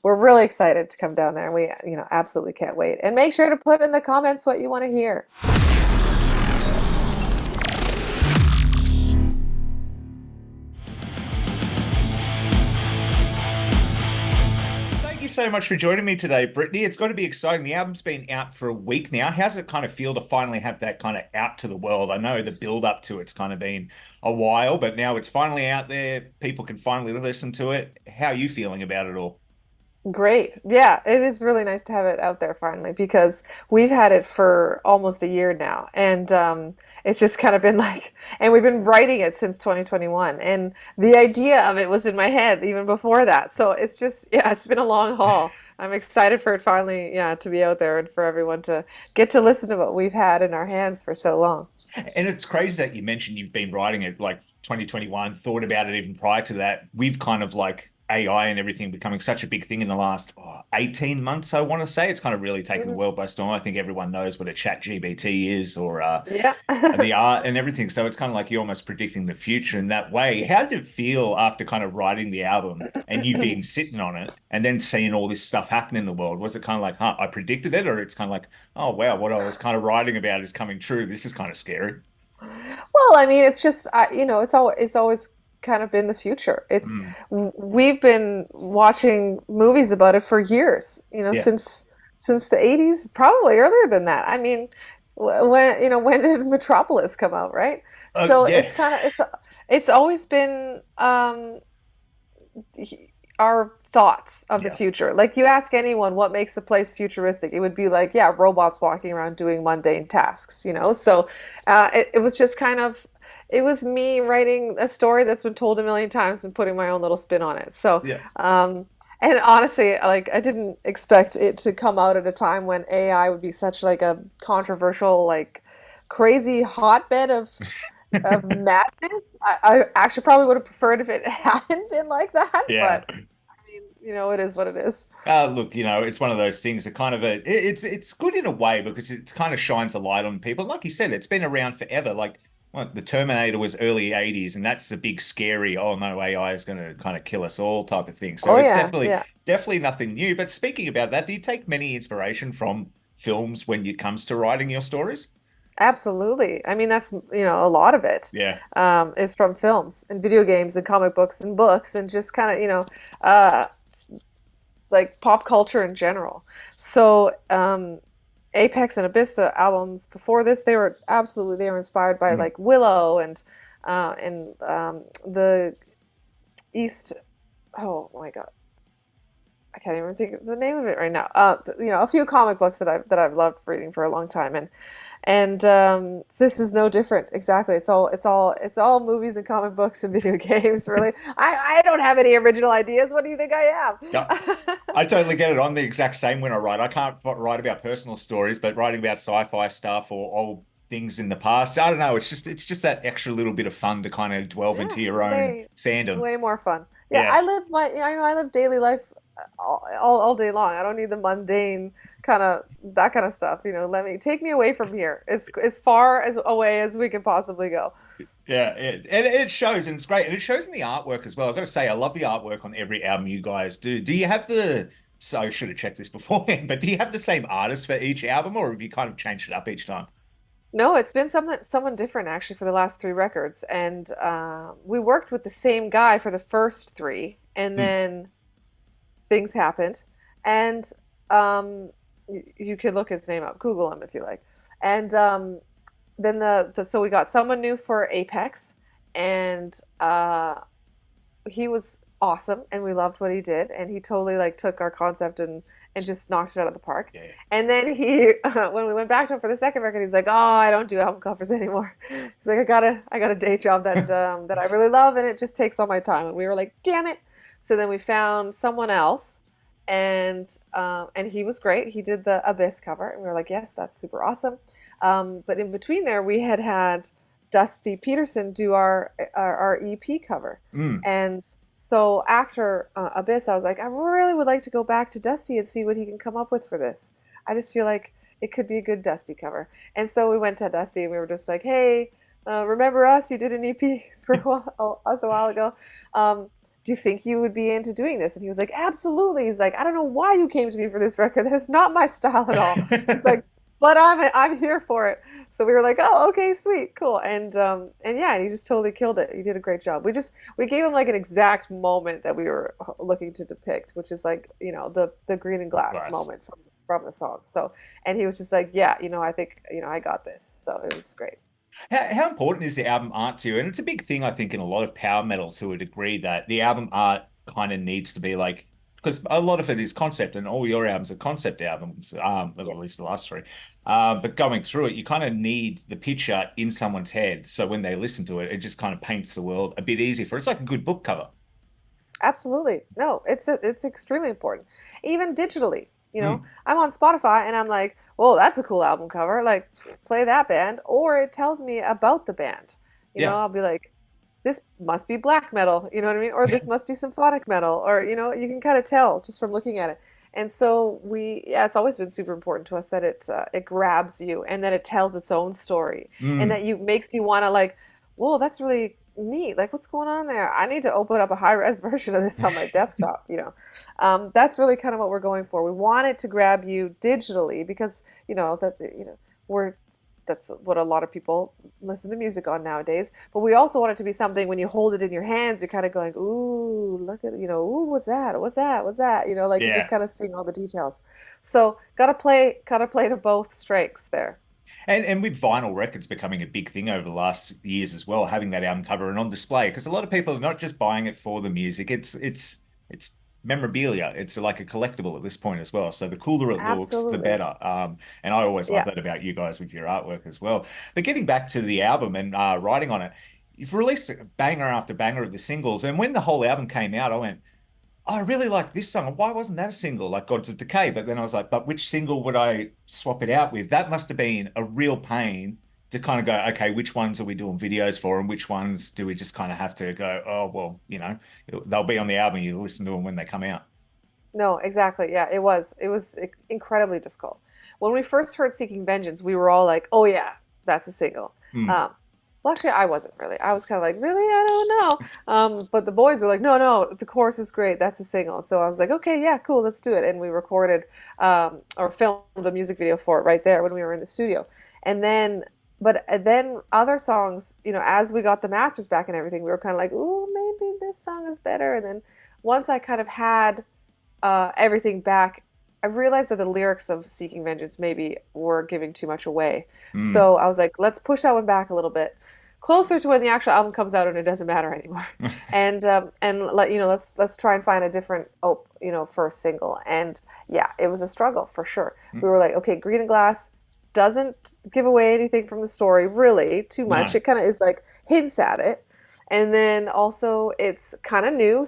we're really excited to come down there, and we, absolutely can't wait. And make sure to put in the comments what you want to hear. Thank you so much for joining me today, Brittany. It's got to be exciting. The album's been out for a week now. How's it kind of feel to finally have that kind of out to the world? I know the build up to it's kind of been a while, but now it's finally out there. People can finally listen to it. How are you feeling about it all? Great. Yeah, it is really nice to have it out there finally because we've had it for almost a year now. And it's just kind of been like, and we've been writing it since 2021. And the idea of it was in my head even before that. So it's just, yeah, it's been a long haul. I'm excited for it finally, yeah, to be out there and for everyone to get to listen to what we've had in our hands for so long. And it's crazy that you mentioned you've been writing it like 2021, thought about it even prior to that. We've kind of like AI and everything becoming such a big thing in the last 18 months, I want to say. It's kind of really taken the Mhm. world by storm. I think everyone knows what a chat GBT is or Yeah. the art and everything. So it's kind of like you're almost predicting the future in that way. How did it feel after kind of writing the album and you being sitting on it and then seeing all this stuff happen in the world? Was it kind of like, huh, I predicted it, or it's kind of like, oh wow, what I was kind of writing about is coming true. This is kind of scary. Well, I mean, it's just it's always kind of been the future. Mm, We've been watching movies about it for years, yeah. since the 80s, probably earlier than that. I mean, when did Metropolis come out, right? So Yeah. it's always been our thoughts of the Yeah. future. Like you ask anyone what makes a place futuristic, it would be like, yeah, robots walking around doing mundane tasks. So it was just kind of, it was me writing a story that's been told a million times and putting my own little spin on it. So, Yeah. and honestly, like I didn't expect it to come out at a time when AI would be such like a controversial, like crazy hotbed of madness. I actually probably would have preferred if it hadn't been like that, Yeah. but it is what it is. Look, it's one of those things that kind of it's good in a way because it kind of shines a light on people. Like you said, it's been around forever. Like the Terminator was early 80s, and that's the big scary, oh no, AI is going to kind of kill us all type of thing. So Oh it's yeah, definitely yeah, definitely nothing new. But speaking about that, do you take many inspiration from films when it comes to writing your stories? absolutely. I mean, that's, a lot of it Yeah. is from films and video games and comic books and books and just kind of, uh, like pop culture in general. So, Apex and Abyss, the albums before this, they were inspired by Mm. like Willow and the East. Oh my God, I can't even think of the name of it right now. A few comic books that I've loved reading for a long time, and this is no different. Exactly, it's all movies and comic books and video games. Really, I don't have any original ideas. What do you think I Yeah. am? I totally get it. I'm the exact same when I write. I can't write about personal stories, but writing about sci-fi stuff or old things in the past, I don't know. It's just that extra little bit of fun to kind of delve Yeah, into your own way fandom. way more fun. Yeah, Yeah. I live I live daily life all day long. I don't need the mundane kind of stuff. Let me take me away from here. As far as away as we can possibly go. Yeah, and it shows, and it's great, and it shows in the artwork as well. I've got to say, I love the artwork on every album you guys do. Do you have so I should have checked this beforehand, but do you have the same artist for each album, or have you kind of changed it up each time? No, it's been someone different actually for the last three records, and we worked with the same guy for the first three, and Hmm. then things happened, and you can look his name up, Google him if you like, and then so we got someone new for Apex, and he was awesome, and we loved what he did, and he totally like took our concept and just knocked it out of the park. Yeah. And then he, when we went back to him for the second record, he's like, "Oh, I don't do album covers anymore." He's like, "I got a day job that I really love, and it just takes all my time." And we were like, "Damn it!" So then we found someone else, and he was great. He did the Abyss cover, and we were like, "Yes, that's super awesome." But in between there, we had Dusty Peterson do our EP cover, Mm. and so after Abyss, I was like, I really would like to go back to Dusty and see what he can come up with for this. I just feel like it could be a good Dusty cover. And so we went to Dusty and we were just like, hey, remember us? You did an EP for us a while ago. Um, do you think you would be into doing this? And he was like, absolutely. He's like, I don't know why you came to me for this record. That is not my style at all. He's like, but I'm here for it. So we were like, oh, okay, sweet, cool. And yeah, he just totally killed it. He did a great job. We gave him like an exact moment that we were looking to depict, which is like, the green and glass Glass. moment from the song. So, and he was just like, yeah, I think, I got this. So it was great. How important is the album art to you? And it's a big thing, I think, in a lot of power metals who would agree that the album art kind of needs to be like, because a lot of it is concept, and all your albums are concept albums, well, Yeah. at least the last three. But going through it, you kind of need the picture in someone's head. So when they listen to it, it just kind of paints the world a bit easier for. It's like a good book cover. Absolutely. No, it's extremely important. Even digitally, Mm, I'm on Spotify and I'm like, "Whoa, that's a cool album cover." Like, play that band, or it tells me about the band. yeah. I'll be like, "This must be black metal," you know what I mean? Or this must be symphonic metal, or you can kind of tell just from looking at it. And so yeah, it's always been super important to us that it grabs you and that it tells its own story and Mm, that you makes you want to like, "Whoa, that's really neat. Like, what's going on there? I need to open up a high-res version of this on my desktop." That's really kind of what we're going for. We want it to grab you digitally because, we're that's what a lot of people listen to music on nowadays. But we also want it to be something when you hold it in your hands, you're kind of going, "Ooh, look at, ooh, what's that? What's that? What's that?" Like you're just yeah. kind of seeing all the details. So, gotta play to both strengths there. And with vinyl records becoming a big thing over the last years as well, having that album cover and on display, because a lot of people are not just buying it for the music, it's memorabilia. It's like a collectible at this point as well. So the cooler it looks, the Absolutely. better. And I always love Yeah. that about you guys with your artwork as well. But getting back to the album and writing on it, you've released banger after banger of the singles. And when the whole album came out, I went, I really like this song. Why wasn't that a single like Gods of Decay? But then I was like, but which single would I swap it out with? That must have been a real pain to kind of go, okay, which ones are we doing videos for and which ones do we just kind of have to go, oh, well, they'll be on the album. You listen to them when they come out. No, exactly. Yeah, it was. It was incredibly difficult. When we first heard Seeking Vengeance, we were all like, "Oh yeah, that's a single." Hmm. Um, well, actually, I wasn't really. I was kind of like, "Really? I don't know." But the boys were like, "No, no, the chorus is great. That's a single." And so I was like, "Okay, yeah, cool, let's do it." And we recorded or filmed a music video for it right there when we were in the studio. And then, but then other songs, as we got the masters back and everything, we were kind of like, "Ooh, maybe this song is better." And then once I kind of had everything back, I realized that the lyrics of Seeking Vengeance maybe were giving too much away. Hmm. So I was like, let's push that one back a little bit, closer to when the actual album comes out and it doesn't matter anymore. And let's try and find a different first single. And yeah, it was a struggle for sure. We were like, okay, Green and Glass doesn't give away anything from the story really too much. No. It kind of is like hints at it. And then also it's kind of new.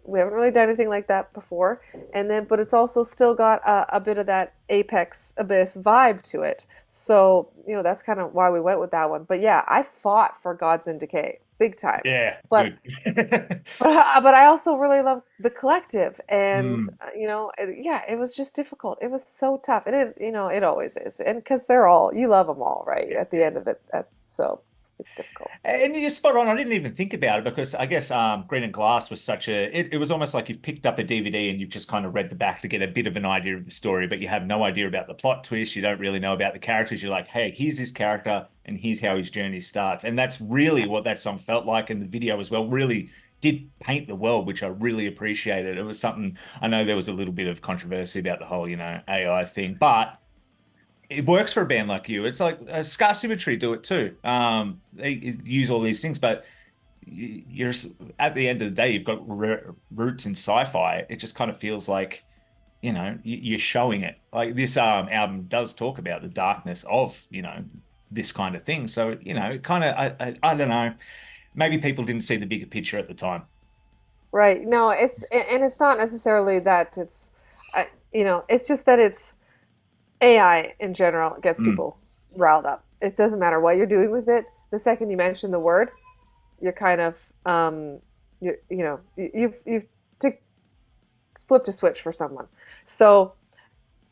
We haven't really done anything like that before. And then, but it's also still got a bit of that Apex Abyss vibe to it. So, that's kind of why we went with that one. But yeah, I fought for Gods in Decay big time. Yeah, But good. but I also really love the collective, and Hmm. yeah, it was just difficult. It was so tough, and it always is, and because they're all you love them all, right? At the end of it, so it's difficult. And you're spot on. I didn't even think about it because I guess Green and Glass was it was almost like you've picked up a DVD and you've just kind of read the back to get a bit of an idea of the story, but you have no idea about the plot twist. You don't really know about the characters. You're like, hey, here's his character and here's how his journey starts. And that's really what that song felt like. And the video as well really did paint the world, which I really appreciated. It was something I know there was a little bit of controversy about the whole, AI thing, but it works for a band like you. It's like Scar Symmetry do it too. They use all these things, but you're at the end of the day, you've got roots in sci-fi. It just kind of feels like, you're showing it. Like this album does talk about the darkness of, this kind of thing. So, kind of, I don't know. Maybe people didn't see the bigger picture at the time. Right. No, and it's not necessarily that it's just that it's AI in general gets Mm, people riled up. It doesn't matter what you're doing with it. The second you mention the word, you're kind of you've ticked flipped a switch for someone. So,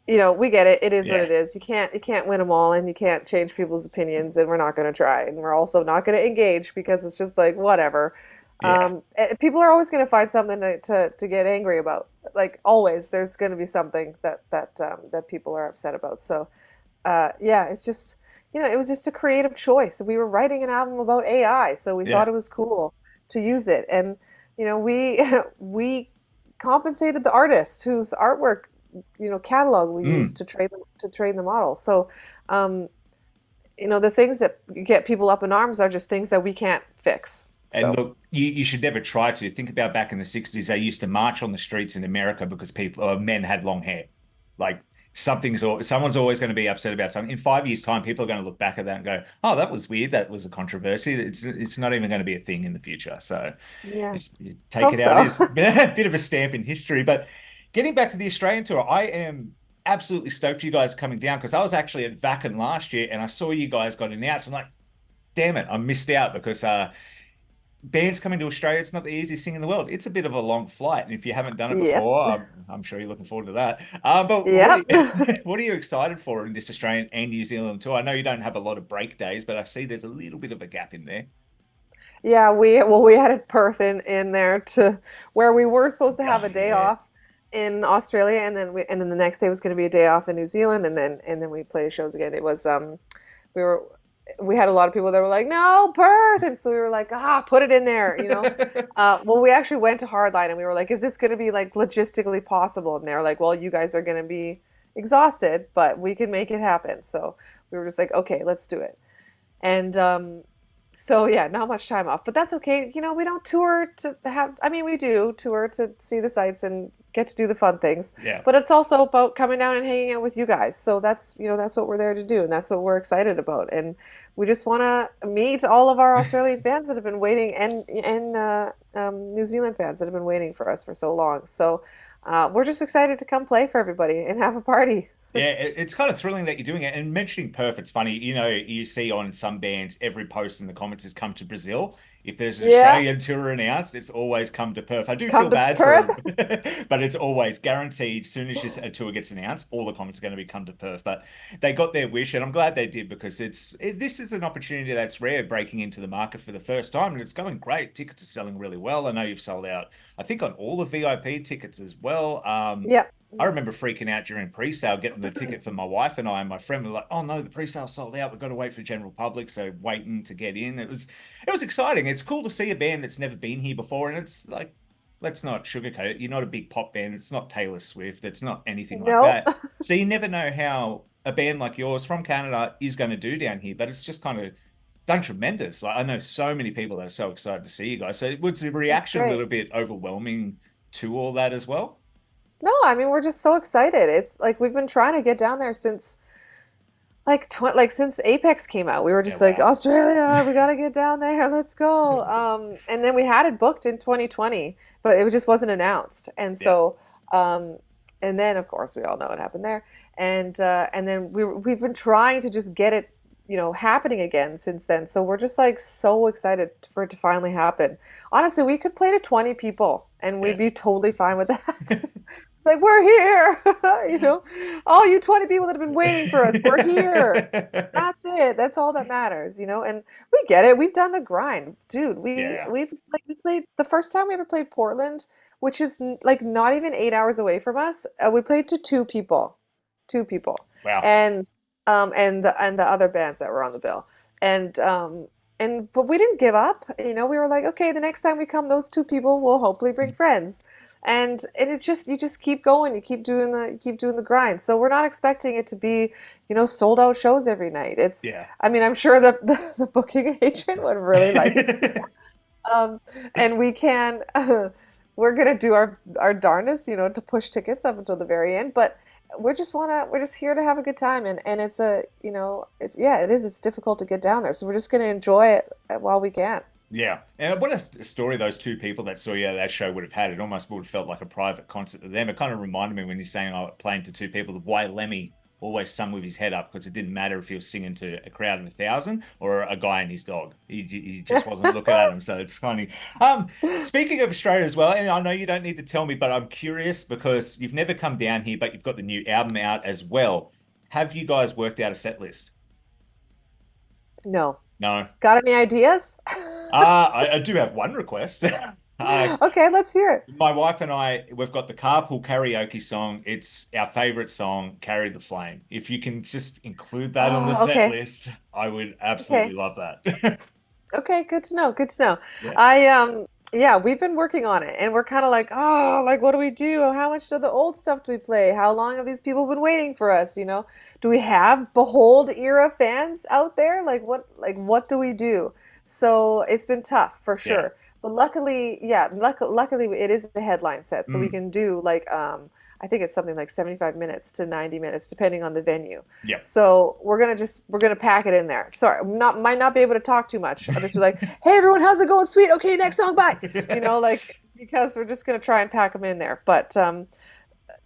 we get it. It is what yeah. it is. You can't win them all, and you can't change people's opinions, and we're not going to try, and we're also not going to engage because it's just like whatever. Yeah. People are always going to find something to get angry about. Like always, there's going to be something that people are upset about. So yeah, it's just, it was just a creative choice. We were writing an album about AI, so we thought Yeah. it was cool to use it. And, we we compensated the artist whose artwork, catalog we Mm. used to train the model. So, um, the things that get people up in arms are just things that we can't fix. And So, look, you should never try to. Think about back in the 60s, they used to march on the streets in America because men had long hair. Like someone's always going to be upset about something. In 5 years' time, people are going to look back at that and go, "Oh, that was weird. That was a controversy. It's not even going to be a thing in the future." So yeah, you take hope it out so. as a bit of a stamp in history. But getting back to the Australian tour, I am absolutely stoked you guys are coming down because I was actually at Wacken last year and I saw you guys got announced. I'm like, damn it, I missed out because bands coming to Australia, it's not the easiest thing in the world. It's a bit of a long flight, and if you haven't done it Yep. before, I'm sure you're looking forward to that. But Yep. what are you excited for in this Australian and New Zealand tour? I know you don't have a lot of break days, but I see there's a little bit of a gap in there. Yeah, we added Perth in there to where we were supposed to have Oh a day yeah, off in Australia, and then the next day was going to be a day off in New Zealand, and then we played shows again. It was we were we had a lot of people that were like, no, Perth, and so we were like, put it in there. Well, we actually went to Hardline and we were like, is this going to be like logistically possible? And they were like, well, you guys are going to be exhausted, but we can make it happen. So we were just like, okay, let's do it. And so yeah, not much time off, but that's okay. We don't tour to have, I mean, we do tour to see the sights and get to do the fun things, yeah. but it's also about coming down and hanging out with you guys. So that's what we're there to do, and that's what we're excited about. And we just want to meet all of our Australian fans that have been waiting, and New Zealand fans that have been waiting for us for so long. So we're just excited to come play for everybody and have a party. Yeah, it's kind of thrilling that you're doing it. And mentioning Perth, it's funny, you see on some bands, every post in the comments has come to Brazil. If there's an Yeah, Australian tour announced, it's always come to Perth. I do feel come to bad for Perth. them, but it's always guaranteed. As soon as a tour gets announced, all the comments are going to be come to Perth. But they got their wish, and I'm glad they did because this is an opportunity that's rare, breaking into the market for the first time, and it's going great. Tickets are selling really well. I know you've sold out, I think, on all the VIP tickets as well. Yeah. I remember freaking out during pre-sale, getting the ticket for my wife and I, and my friend were like, "Oh no, the pre-sale sold out. We've got to wait for general public." So waiting to get in, it was exciting. It's cool to see a band that's never been here before, and it's like, let's not sugarcoat it. You're not a big pop band. It's not Taylor Swift. It's not anything like No. that. So you never know how a band like yours from Canada is going to do down here. But it's just kind of done tremendous. Like I know so many people that are so excited to see you guys. So was the That's reaction a great. little bit overwhelming to all that as well? No, I mean we're just so excited. It's like we've been trying to get down there since since Apex came out. We were Yeah, just like, wow. Australia, we gotta get down there. Let's go. And then we had it booked in 2020, but it just wasn't announced. And Yeah. so, um, and then of course we all know what happened there. And then we've been trying to just get it, happening again since then. So we're just like so excited for it to finally happen. Honestly, we could play to 20 people and we'd Yeah. be totally fine with that. Like we're here, all you 20 people that have been waiting for us, we're here. That's it. That's all that matters. And we get it. We've done the grind, dude. Yeah. We played the first time we ever played Portland, which is like not even 8 hours away from us. We played to two people, Wow. and the other bands that were on the bill, and but we didn't give up. We were like, okay, the next time we come, those two people will hopefully bring friends. And you just keep going, you keep doing the grind. So we're not expecting it to be, sold out shows every night. Yeah. I mean, I'm sure the booking agent would really like it to be that. And we're gonna do our darndest, to push tickets up until the very end. But we're just here to have a good time, and it's difficult to get down there. So we're just gonna enjoy it while we can. Yeah. And what a story those two people that saw you at that show would have had. It almost would have felt like a private concert to them. It kind of reminded me when you're saying, oh, playing to two people, why Lemmy always sung with his head up because it didn't matter if he was singing to a crowd of 1,000 or a guy and his dog. He just wasn't looking at him. So it's funny. Speaking of Australia as well, and I know you don't need to tell me, but I'm curious because you've never come down here, but you've got the new album out as well. Have you guys worked out a set list? No. No. Got any ideas? I do have one request. Okay, let's hear it. My wife and I, we've got the carpool karaoke song. It's our favorite song, Carry the Flame. If you can just include that on the Oh, set okay. list, I would absolutely Okay. love that. Okay, good to know. Good to know. Yeah. I yeah, we've been working on it and we're kind of like, oh, like what do we do? How much of the old stuff do we play? How long have these people been waiting for us, you know? Do we have Behold era fans out there? Like what do we do? So it's been tough for Yeah. sure. But luckily, yeah, luckily it is the headline set, so we Mm. can do like I think it's something like 75 minutes to 90 minutes depending on the venue. Yeah. So we're gonna pack it in there. Sorry, not might not be able to talk too much. I'll just be like, "Hey everyone, how's it going? Sweet. Okay, next song, bye." You know, like because we're just gonna try and pack them in there. But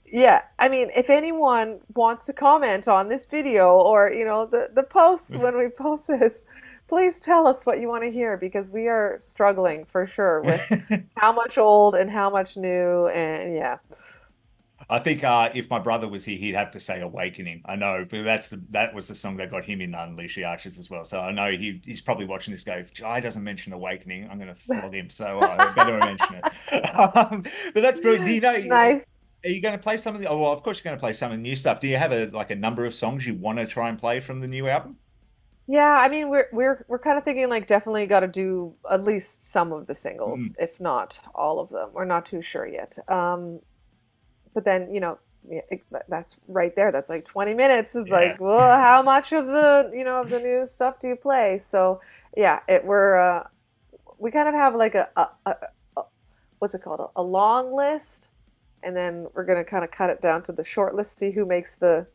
yeah, I mean, if anyone wants to comment on this video or you know the posts when we post this, please tell us what you want to hear because we are struggling for sure with how much old and how much new and yeah. I think if my brother was here, he'd have to say "Awakening." I know, but that was the song that got him in Unleash the Archers as well. So I know he's probably watching this go. If Jai doesn't mention "Awakening," I'm going to flog him. So I better mention it. But that's brilliant. Do you know? Nice. Are you going to play some of the? Oh, well, of course you're going to play some of the new stuff. Do you have a number of songs you want to try and play from the new album? Yeah, I mean we're kind of thinking like definitely got to do at least some of the singles, Mm, if not all of them. We're not too sure yet. But then, you know, yeah, that's right there. That's like 20 minutes. It's yeah. like, well, how much of the, you know, of the new stuff do you play? So, yeah, we kind of have like a what's it called? A long list, and then we're gonna kind of cut it down to the short list, see who makes the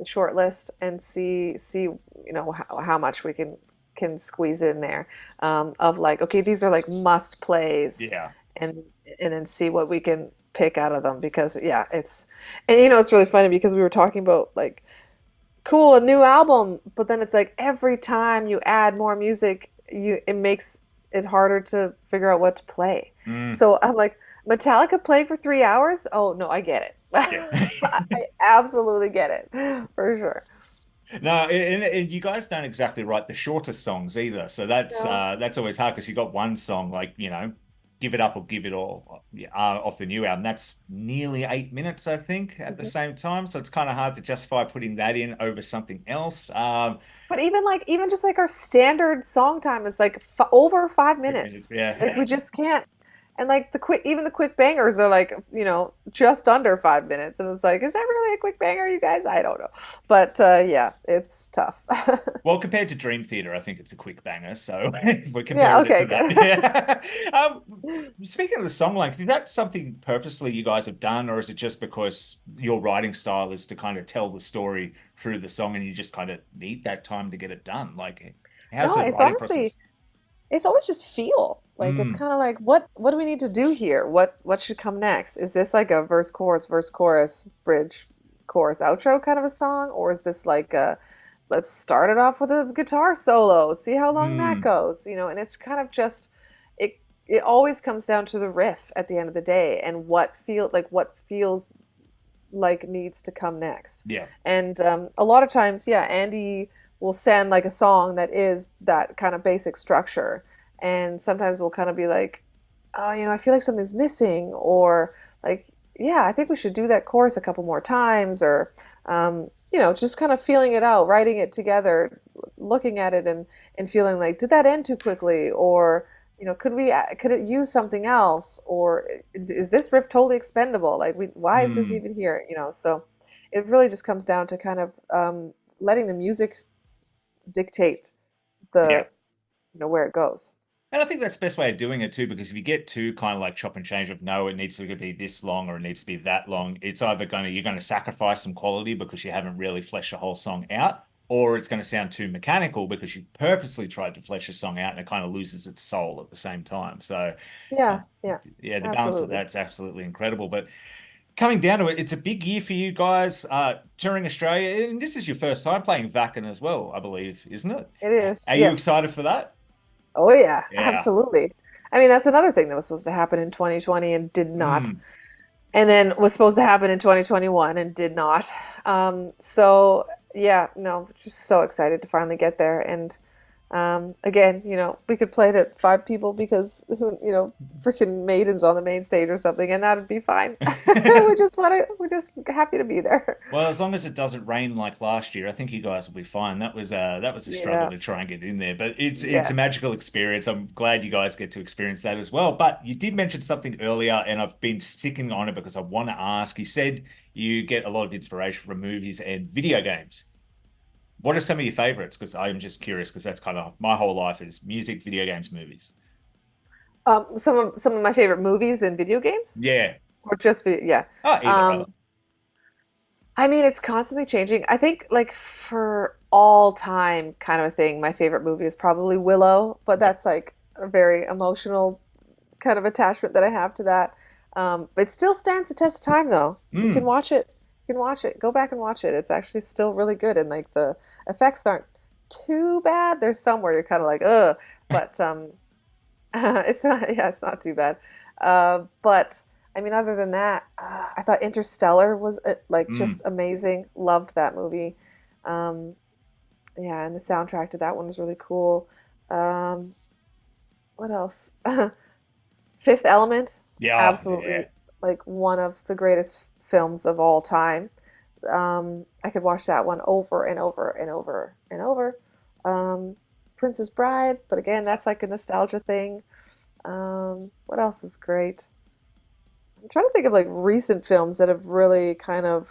short list, and see you know how much we can squeeze in there of like, okay, these are like must plays, Yeah. and and then see what we can pick out of them because yeah, it's and you know it's really funny because we were talking about like cool a new album, but then it's like every time you add more music, you it makes it harder to figure out what to play. Mm, So I'm like, Metallica playing for 3 hours? Oh no, I get it. yeah. I absolutely get it for sure. No, and you guys don't exactly write the shortest songs either. So No. that's always hard because you got one song like, Give It Up or Give It All off the new album. That's nearly 8 minutes, I think, at the Mhm. same time. So it's kind of hard to justify putting that in over something else. But even like even just like our standard song time is like f over 5 minutes. Like Yeah. we just can't. And like even the quick bangers are like, you know, just under 5 minutes. And it's like, is that really a quick banger, you guys? I don't know. But yeah, it's tough. Well, compared to Dream Theater, I think it's a quick banger. So we're Yeah, comparing it to okay, that. good. Yeah. Speaking of the song length, is that something purposely you guys have done, or is it just because your writing style is to kind of tell the story through the song and you just kind of need that time to get it done? Like, how's No, the it's writing process? honestly it's always just feel. Like it's Mm, kind of like what do we need to do here? What should come next? Is this like a verse chorus bridge chorus outro kind of a song or is this like a let's start it off with a guitar solo, see how long that mm, goes, you know? And it's kind of just it it always comes down to the riff at the end of the day and what feels like needs to come next. yeah. And a lot of times, yeah, Andy will send like a song that is that kind of basic structure. And sometimes we'll kind of be like, oh, you know, I feel like something's missing, or like, yeah, I think we should do that chorus a couple more times, or, you know, just kind of feeling it out, writing it together, looking at it and feeling like, did that end too quickly? Or, you know, could it use something else? Or is this riff totally expendable? Like, why is this Mm, even here? You know, so it really just comes down to kind of letting the music dictate yeah. the, you know, where it goes. And I think that's the best way of doing it too, because if you get too kind of like chop and change of no, it needs to be this long or it needs to be that long, it's either you're going to sacrifice some quality because you haven't really fleshed the whole song out, or it's going to sound too mechanical because you purposely tried to flesh a song out and it kind of loses its soul at the same time. So, uh, Yeah, yeah, yeah, the balance of absolutely. that's absolutely incredible. But coming down to it, it's a big year for you guys, touring Australia, and this is your first time playing Wacken as well, I believe, isn't it? It is. Are you Yes. excited for that? Oh yeah, Yeah. absolutely. I mean, that's another thing that was supposed to happen in 2020 and did not. Mm. And then was supposed to happen in 2021 and did not. So yeah, no, just so excited to finally get there. And Again, we could play it at 5 people because freaking Maiden's on the main stage or something, and that'd be fine. We're just happy to be there. Well, as long as it doesn't rain like last year, I think you guys will be fine. That was a struggle Yeah. to try and get in there, but it's a Yes. magical experience. I'm glad you guys get to experience that as well. But you did mention something earlier, and I've been sticking on it because I want to ask. You said you get a lot of inspiration from movies and video games. What are some of your favorites? Because I'm just curious, because that's kind of my whole life is music, video games, movies. Some of my favorite movies and video games, Yeah. or just yeah. Oh, either Um, other. I mean, it's constantly changing. I think like for all time kind of a thing, my favorite movie is probably Willow, but Yep. that's like a very emotional kind of attachment that I have to that. But it still stands the test of time, though. You can Mm. watch it. You can watch it. Go back and watch it. It's actually still really good, and like the effects aren't too bad. There's some where you're kind of like, ugh, but it's not. Yeah, it's not too bad. But I mean, other than that, I thought Interstellar was like Mm. just amazing. Loved that movie. Um, yeah, and the soundtrack to that one was really cool. Um, what else? Fifth Element, Yeah. Yeah. absolutely like one of the greatest films of all time. I could watch that one over and over and over and over. Princess Bride, but again, that's like a nostalgia thing. What else is great? I'm trying to think of like recent films that have really kind of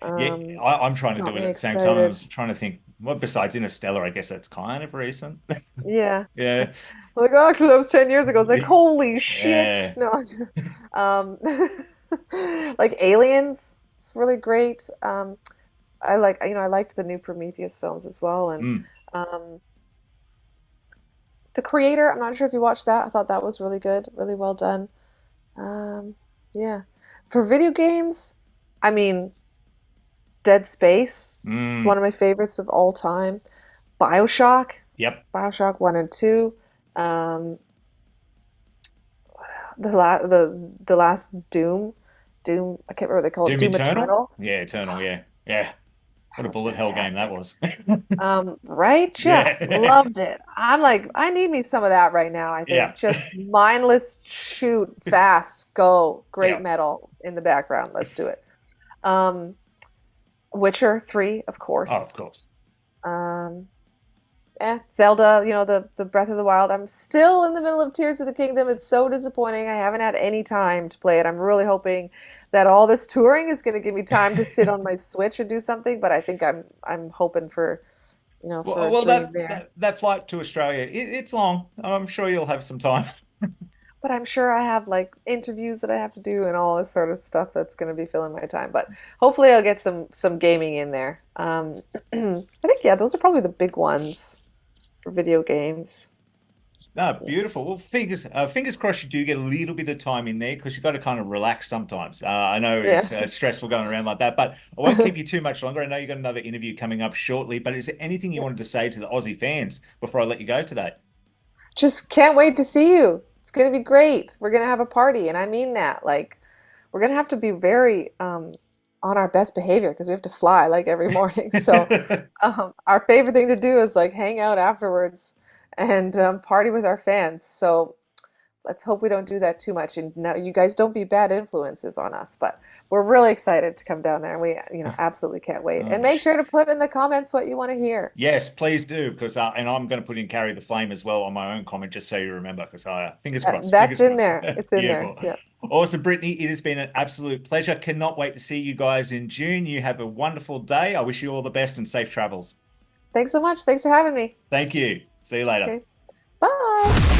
Yeah, um, I'm trying to got do it me at the same time. I excited. was trying to think, well, besides Interstellar, I guess that's kind of recent. Yeah. Yeah. Like, oh, actually, that was 10 years ago. It's like, holy shit. Yeah. No, um, like Aliens, it's really great. I liked the new Prometheus films as well. And Mm. um, The Creator, I'm not sure if you watched that. I thought that was really good, really well done. Um, yeah. For video games, I mean, Dead Space, it's one Mm. of my favorites of all time. BioShock, Yep. BioShock 1 and 2. Um, the last Doom, I can't remember what they call it, Doom Doom Eternal? Eternal. Yeah, Eternal. Yeah. Yeah. What That a was bullet hell game that fantastic. was. Right? Just Yeah. loved it. I'm like, I need me some of that right now, I Yeah. think. Just mindless shoot, fast, go, great Yeah. metal in the background. Let's do it. Um, Witcher 3, of Oh, course. of course. Um, Zelda, the Breath of the Wild. I'm still in the middle of Tears of the Kingdom. It's so disappointing. I haven't had any time to play it. I'm really hoping that all this touring is going to give me time to sit on my Switch and do something, but I think I'm hoping for, for Well, a well, dream that there. that, that flight to Australia, it's long. I'm sure you'll have some time. But I'm sure I have like interviews that I have to do and all this sort of stuff that's going to be filling my time. But hopefully I'll get some gaming in there. I think yeah, those are probably the big ones for video games. No, Yeah. beautiful. Well, fingers crossed you do get a little bit of time in there because you've got to kind of relax sometimes. I know Yeah. it's stressful going around like that, but I won't keep you too much longer. I know you've got another interview coming up shortly, but is there anything you Yeah. wanted to say to the Aussie fans before I let you go today? Just can't wait to see you. It's going to be great. We're going to have a party, and I mean that. Like, we're going to have to be very on our best behavior because we have to fly like every morning. So, our favorite thing to do is like hang out afterwards and party with our fans. So, let's hope we don't do that too much. And no, you guys don't be bad influences on us. But we're really excited to come down there, and we, absolutely can't wait. Uh, And make sure to put in the comments what you want to hear. yes, please do because and I'm going to put in carry the flame as well on my own comment just so you remember because fingers crossed, That's fingers in crossed. there. It's in there. Beautiful. Yeah. Awesome, Brittany. It has been an absolute pleasure. Cannot wait to see you guys in June. You have a wonderful day. I wish you all the best and safe travels. Thanks so much. Thanks for having me. Thank you. See you later. Okay. Bye.